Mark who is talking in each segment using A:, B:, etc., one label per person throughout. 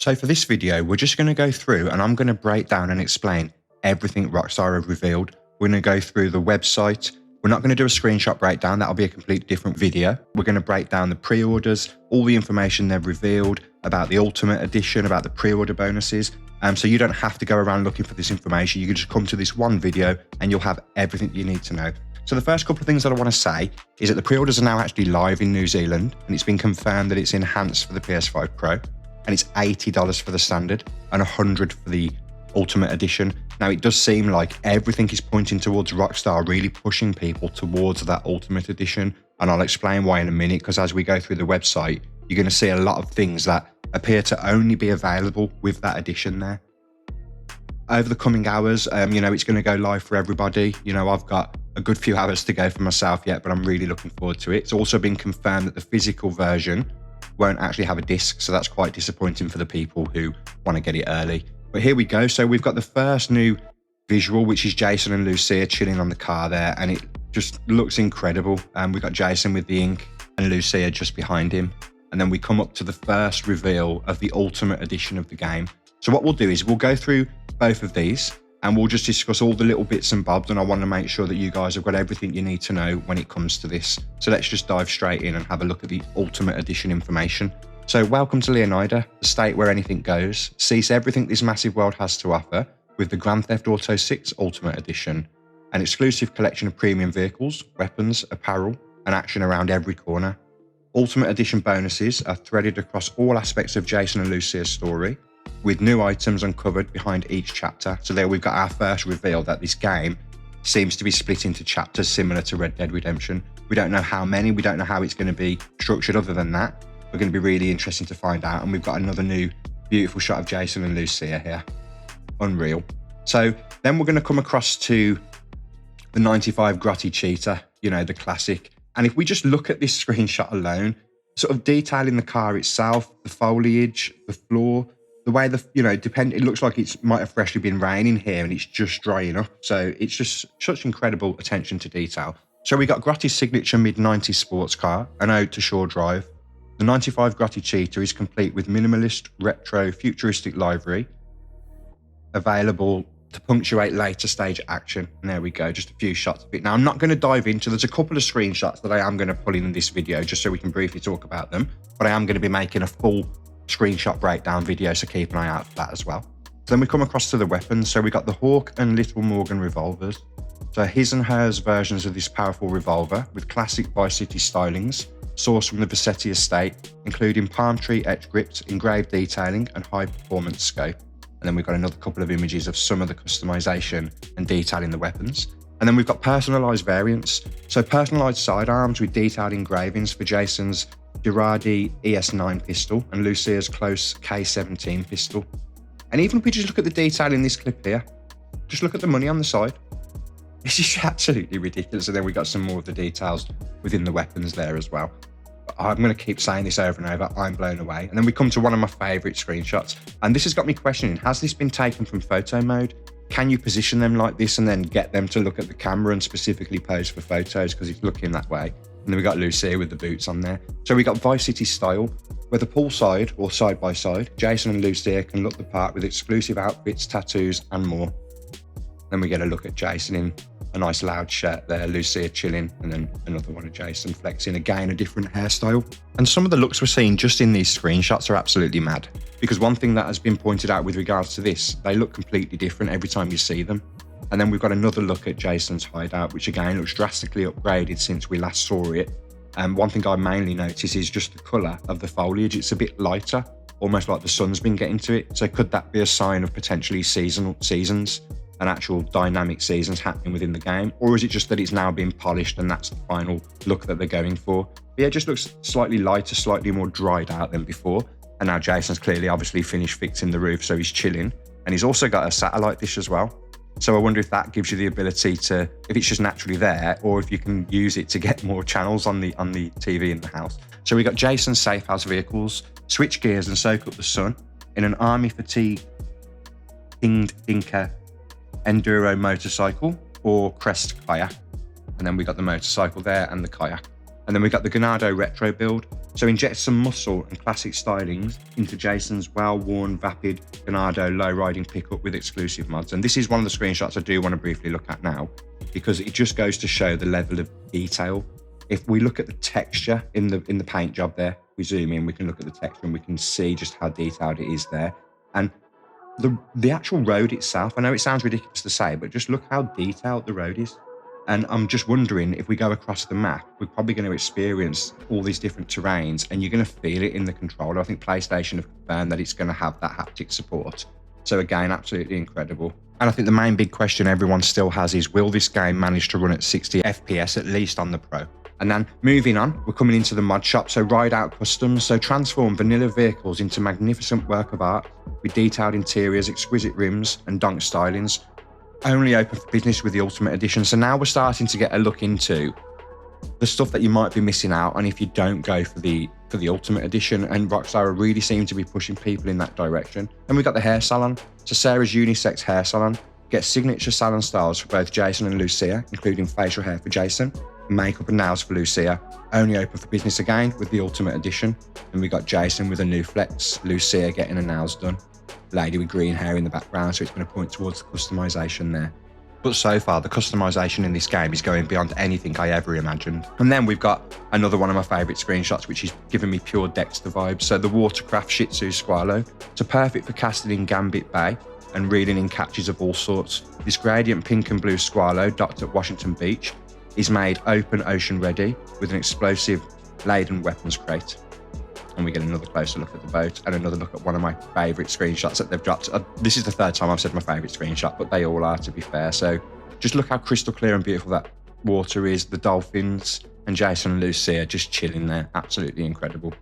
A: So for this video, we're just going to go through and I'm going to break down and explain everything Rockstar have revealed. We're going to go through the website. We're not going to do a screenshot breakdown. That'll be a completely different video. We're going to break down the pre-orders, all the information they've revealed about the Ultimate Edition, about the pre-order bonuses. So you don't have to go around looking for this information. You can just come to this one video and you'll have everything you need to know. So the first couple of things that I want to say is that the pre-orders are now actually live in New Zealand, and it's been confirmed that it's enhanced for the PS5 Pro, and it's $80 for the standard and $100 for the Ultimate Edition. Now, it does seem like everything is pointing towards Rockstar really pushing people towards that Ultimate Edition, and I'll explain why in a minute, because as we go through the website, you're going to see a lot of things that appear to only be available with that edition there. Over the coming hours, it's going to go live for everybody. I've got a good few hours to go for myself yet, but I'm really looking forward to it. It's also been confirmed that the physical version won't actually have a disc, so that's quite disappointing for the people who want to get it early. But here we go. So we've got the first new visual, which is Jason and Lucia chilling on the car there, and it just looks incredible. We've got Jason with the ink and Lucia just behind him. And then we come up to the first reveal of the Ultimate Edition of the game. So what we'll do is we'll go through both of these and we'll just discuss all the little bits and bobs, and I want to make sure that you guys have got everything you need to know when it comes to this. So let's just dive straight in and have a look at the Ultimate Edition information. So welcome to Leonida, the state where anything goes. Seize everything this massive world has to offer with the Grand Theft Auto 6 Ultimate Edition, an exclusive collection of premium vehicles, weapons, apparel, and action around every corner. Ultimate Edition bonuses are threaded across all aspects of Jason and Lucia's story, with new items uncovered behind each chapter. So there we've got our first reveal that this game seems to be split into chapters similar to Red Dead Redemption. We don't know how many, we don't know how it's going to be structured other than that. We're going to be really interesting to find out. And we've got another new beautiful shot of Jason and Lucia here. Unreal. So then we're going to come across to the 95 Grotti Cheetah, the classic. And if we just look at this screenshot alone, sort of detailing the car itself, the foliage, the floor, the way it looks like it might have freshly been raining here and it's just drying up. So it's just such incredible attention to detail. So we got Grotti's signature mid-90s sports car, an ode to shore drive. The 95 Grotti Cheetah is complete with minimalist, retro, futuristic livery, available to punctuate later stage action. And there we go, just a few shots of it. Now, I'm not going to dive into, there's a couple of screenshots that I am going to pull in this video just so we can briefly talk about them, but I am going to be making a full screenshot breakdown video, so keep an eye out for that as well. So then we come across to the weapons. So we got the Hawk and Little Morgan revolvers. So his and hers versions of this powerful revolver with classic Vice City stylings, sourced from the Vassetti estate, including palm tree etch grips, engraved detailing, and high performance scope. And then we've got another couple of images of some of the customization and detailing the weapons. And then we've got personalized variants. So personalized sidearms with detailed engravings for Jason's Girardi ES9 pistol and Lucia's Close K17 pistol. And even if we just look at the detail in this clip here, just look at the money on the side. This is absolutely ridiculous. And then we got some more of the details within the weapons there as well. I'm going to keep saying this over and over. I'm blown away. And then we come to one of my favorite screenshots. And this has got me questioning, has this been taken from photo mode? Can you position them like this and then get them to look at the camera and specifically pose for photos because it's looking that way? And then we got Lucia with the boots on there. So we got Vice City style, whether poolside or side by side, Jason and Lucia can look the part with exclusive outfits, tattoos, and more. Then we get a look at Jason in a nice loud shirt there, Lucia chilling, and then another one of Jason flexing, again, a different hairstyle. And some of the looks we're seeing just in these screenshots are absolutely mad. Because one thing that has been pointed out with regards to this, they look completely different every time you see them. And then we've got another look at Jason's hideout, which again looks drastically upgraded since we last saw it. And one thing I mainly notice is just the colour of the foliage. It's a bit lighter, almost like the sun's been getting to it. So could that be a sign of potentially seasons and actual dynamic seasons happening within the game? Or is it just that it's now been polished and that's the final look that they're going for? But yeah, it just looks slightly lighter, slightly more dried out than before. And now Jason's clearly obviously finished fixing the roof, so he's chilling. And he's also got a satellite dish as well. So I wonder if that gives you the ability to, if it's just naturally there, or if you can use it to get more channels on the TV in the house. So we got Jason's safe house vehicles, switch gears and soak up the sun in an army fatigue Inged Inca enduro motorcycle or crest kayak. And then we got the motorcycle there and the kayak. And then we got the Ganado retro build, So inject some muscle and classic stylings into Jason's well-worn Vapid Ganado low-riding pickup with exclusive mods. And this is one of the screenshots I do want to briefly look at now, because it just goes to show the level of detail. If we look at the texture in the paint job there, we zoom in, we can look at the texture and we can see just how detailed it is there. And the actual road itself, I know it sounds ridiculous to say, but just look how detailed the road is. And I'm just wondering, if we go across the map, we're probably going to experience all these different terrains and you're going to feel it in the controller. I think PlayStation have confirmed that it's going to have that haptic support. So again, absolutely incredible. And I think the main big question everyone still has is, will this game manage to run at 60 FPS, at least on the Pro? And then moving on, we're coming into the mod shop. So Ride Out Customs. So transform vanilla vehicles into magnificent work of art with detailed interiors, exquisite rims and donk stylings. Only open for business with the Ultimate Edition. So now we're starting to get a look into the stuff that you might be missing out on if you don't go for the Ultimate Edition, and Rockstar really seem to be pushing people in that direction. And we've got the hair salon. So Sarah's unisex hair salon gets signature salon styles for both Jason and Lucia, including facial hair for Jason, makeup and nails for Lucia. Only open for business again with the Ultimate Edition. And we got Jason with a new flex, Lucia getting her nails done, lady with green hair in the background, so it's going to point towards the customization there. But so far, the customization in this game is going beyond anything I ever imagined. And then we've got another one of my favourite screenshots, which is giving me pure Dexter vibes. So the Watercraft Shih Tzu Squalo. So perfect for casting in Gambit Bay and reeling in catches of all sorts. This gradient pink and blue Squalo, docked at Washington Beach, is made open ocean ready with an explosive laden weapons crate. And we get another closer look at the boat and another look at one of my favourite screenshots that they've dropped. This is the third time I've said my favourite screenshot, but they all are, to be fair. So just look how crystal clear and beautiful that water is. The dolphins and Jason and Lucia just chilling there. Absolutely incredible.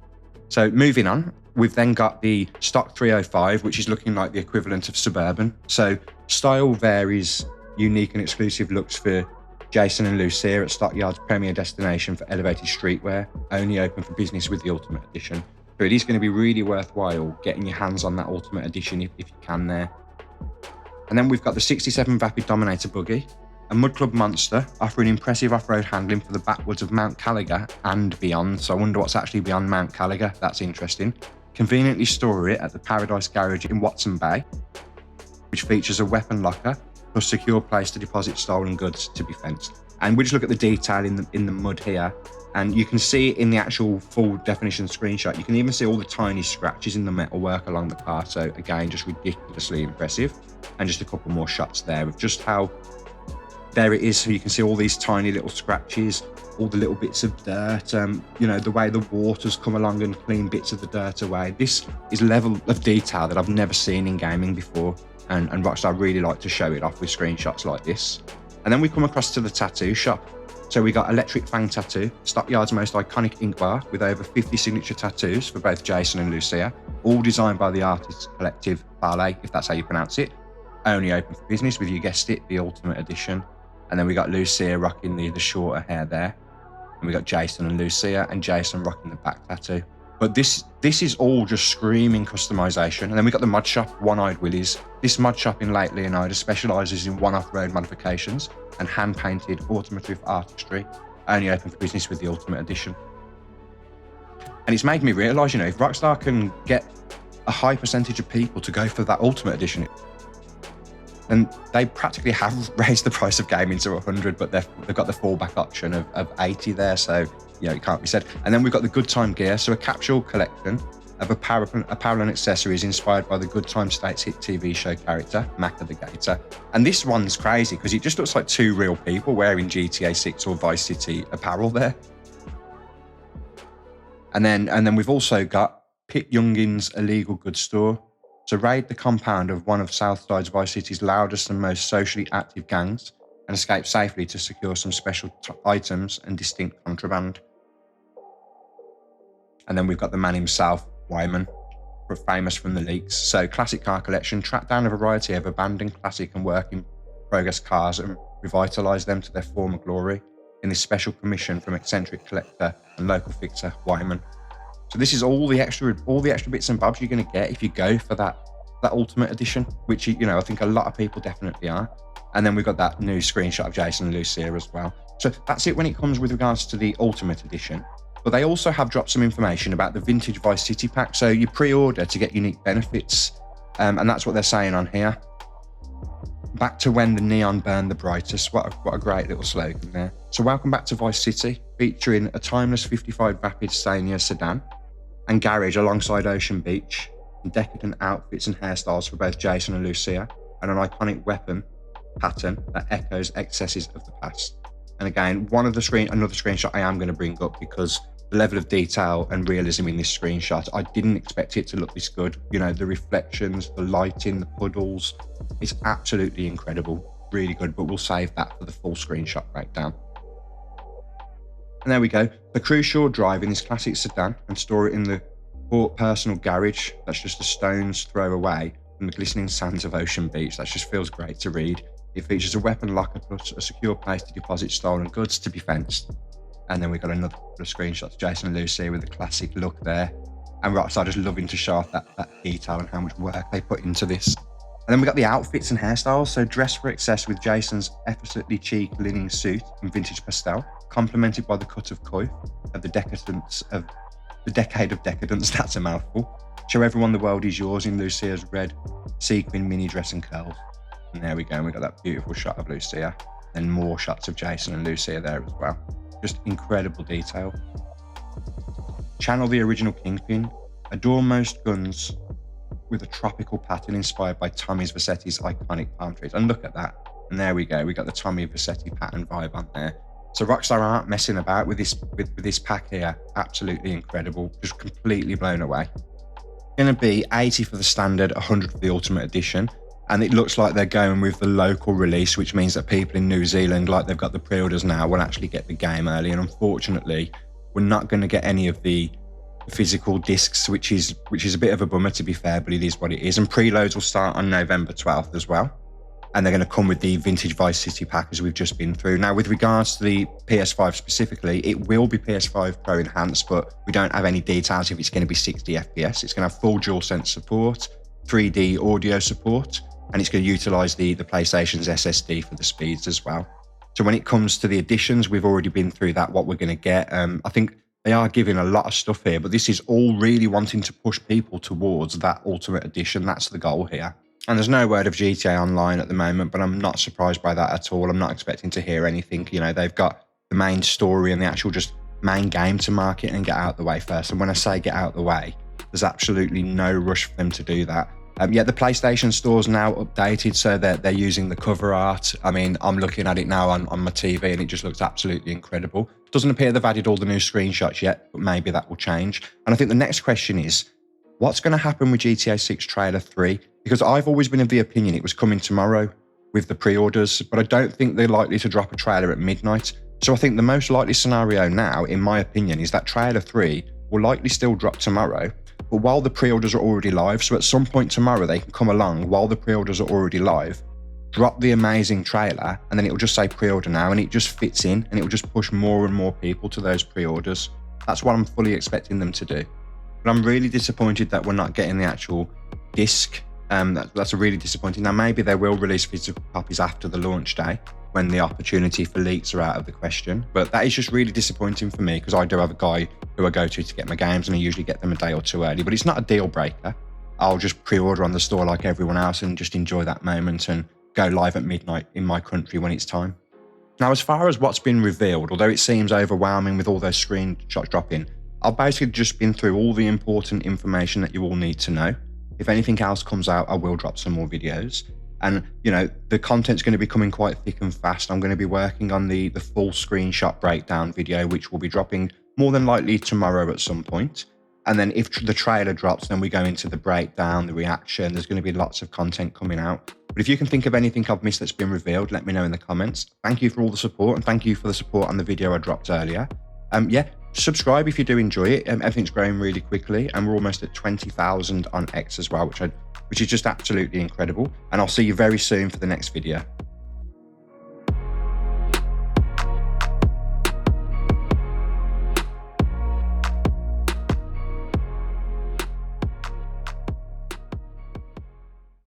A: So moving on, we've then got the stock 305, which is looking like the equivalent of Suburban. So style varies, unique and exclusive looks for Jason and Lucia at Stockyard's premier destination for elevated streetwear, only open for business with the Ultimate Edition. So it is going to be really worthwhile getting your hands on that Ultimate Edition if you can there. And then we've got the 67 Vapid Dominator Buggy, a Mud Club monster offering impressive off-road handling for the backwoods of Mount Caliga and beyond. So I wonder what's actually beyond Mount Caliga. That's interesting. Conveniently store it at the Paradise Garage in Watson Bay, which features a weapon locker plus secure place to deposit stolen goods to be fenced. And we just look at the detail in the mud here, and you can see in the actual full definition screenshot, you can even see all the tiny scratches in the metalwork along the car. So again, just ridiculously impressive. And just a couple more shots there of just how there it is. So you can see all these tiny little scratches, all the little bits of dirt, you know, the way the water's come along and clean bits of the dirt away. This is a level of detail that I've never seen in gaming before. And Rockstar really like to show it off with screenshots like this. And then we come across to the tattoo shop. So we got Electric Fang Tattoo, Stockyard's most iconic ink bar with over 50 signature tattoos for both Jason and Lucia, all designed by the artist collective Ballet, if that's how you pronounce it. Only open for business with, you guessed it, the Ultimate Edition. And then we got Lucia rocking the shorter hair there. And we got Jason and Lucia, and Jason rocking the back tattoo. But this is all just screaming customization. And then we got the mod shop, One-Eyed Willies. This mod shop in Lake Leonardo specializes in one-off road modifications and hand-painted automotive artistry, only open for business with the Ultimate Edition. And it's made me realize, you know, if Rockstar can get a high percentage of people to go for that Ultimate Edition, and they practically have raised the price of gaming to 100, but they've got the fallback option of 80 there. So, you know, it can't be said. And then we've got the Good Time gear. So a capsule collection of apparel and accessories inspired by the Good Time States hit TV show character, Macca the Gator. And this one's crazy because it just looks like two real people wearing GTA 6 or Vice City apparel there. And then we've also got Pit Youngin's illegal goods store. So raid the compound of one of Southside's Vice City's loudest and most socially active gangs and escape safely to secure some special items and distinct contraband. And then we've got the man himself, Wyman, famous from the leaks. So classic car collection, track down a variety of abandoned classic and work in progress cars and revitalise them to their former glory in this special commission from eccentric collector and local fixer, Wyman. So this is all the extra bits and bobs you're going to get if you go for that Ultimate Edition, which, you know, I think a lot of people definitely are. And then we've got that new screenshot of Jason and Lucia as well. So that's it when it comes with regards to the Ultimate Edition. But they also have dropped some information about the Vintage Vice City pack. So you pre-order to get unique benefits. And that's what they're saying on here. Back to when the neon burned the brightest. What a great little slogan there. So welcome back to Vice City, featuring a timeless 55 Rapid Scania sedan and garage alongside Ocean Beach, and decadent outfits and hairstyles for both Jason and Lucia, and an iconic weapon pattern that echoes excesses of the past. And again, another screenshot I am going to bring up, because the level of detail and realism in this screenshot, I didn't expect it to look this good. You know, the reflections, the lighting, the puddles, it's absolutely incredible, really good, but we'll save that for the full screenshot breakdown. And there we go, the crew's sure drive in this classic sedan and store it in the Port personal garage that's just a stone's throw away from the glistening sands of Ocean Beach. That just feels great to read. It features a weapon locker plus a secure place to deposit stolen goods to be fenced. And then we've got another couple of screenshots, Jason and Lucy with a classic look there. And Rockstar just loving to show off that detail and how much work they put into this. And then we got the outfits and hairstyles. So dress for excess with Jason's effortlessly chic linen suit in vintage pastel, complemented by the cut of coif of the decade of decadence, that's a mouthful. Show everyone the world is yours in Lucia's red sequin mini dress and curls. And there we go, we got that beautiful shot of Lucia. Then more shots of Jason and Lucia there as well. Just incredible detail. Channel the original Kingpin. Adore most guns with a tropical pattern inspired by Tommy Vercetti's iconic palm trees. And look at that. And there we go, we got the Tommy Vercetti pattern vibe on there. So Rockstar aren't messing about with this pack here. Absolutely incredible. Just completely blown away. Going to be 80 for the standard, 100 for the Ultimate Edition. And it looks like they're going with the local release, which means that people in New Zealand, like they've got the pre-orders now, will actually get the game early. And unfortunately, we're not going to get any of the physical discs, which is a bit of a bummer, to be fair, but it is what it is. And preloads will start on November 12th as well. And they're going to come with the Vintage Vice City pack, as we've just been through. Now, with regards to the PS5 specifically, it will be PS5 Pro enhanced, but we don't have any details if it's going to be 60 FPS. It's going to have full DualSense support, 3D audio support, and it's going to utilize the PlayStation's SSD for the speeds as well. So when it comes to the additions, we've already been through that, what we're going to get. I think they are giving a lot of stuff here, but this is all really wanting to push people towards that Ultimate Edition. That's the goal here. And there's no word of GTA Online at the moment, but I'm not surprised by that at all. I'm not expecting to hear anything. You know, they've got the main story and the actual just main game to market and get out the way first. And when I say get out the way, there's absolutely no rush for them to do that. Yeah, the PlayStation Store's now updated, so they're using the cover art. I mean, I'm looking at it now on my TV and it just looks absolutely incredible. Doesn't appear they've added all the new screenshots yet, but maybe that will change. And I think the next question is, what's going to happen with GTA 6 Trailer 3? Because I've always been of the opinion it was coming tomorrow with the pre-orders, but I don't think they're likely to drop a trailer at midnight. So I think the most likely scenario now, in my opinion, is that Trailer 3 will likely still drop tomorrow, but while the pre-orders are already live, so at some point tomorrow they can come along while the pre-orders are already live, drop the amazing trailer, and then it will just say pre-order now, and it just fits in, and it will just push more and more people to those pre-orders. That's what I'm fully expecting them to do. But I'm really disappointed that we're not getting the actual disc. That's really disappointing. Now, maybe they will release physical copies after the launch day when the opportunity for leaks are out of the question. But that is just really disappointing for me, because I do have a guy who I go to get my games, and I usually get them a day or two early. But it's not a deal breaker. I'll just pre-order on the store like everyone else and just enjoy that moment and go live at midnight in my country when it's time. Now, as far as what's been revealed, although it seems overwhelming with all those screenshots dropping, I've basically just been through all the important information that you all need to know. If anything else comes out, I will drop some more videos. And, you know, the content's going to be coming quite thick and fast. I'm going to be working on the full screenshot breakdown video, which will be dropping more than likely tomorrow at some point. And then if the trailer drops, then we go into the breakdown, the reaction. There's going to be lots of content coming out. But if you can think of anything I've missed that's been revealed, let me know in the comments. Thank you for all the support, and thank you for the support on the video I dropped earlier. Yeah, subscribe if you do enjoy it. Everything's growing really quickly, and we're almost at 20,000 on X as well, which is just absolutely incredible. And I'll see you very soon for the next video.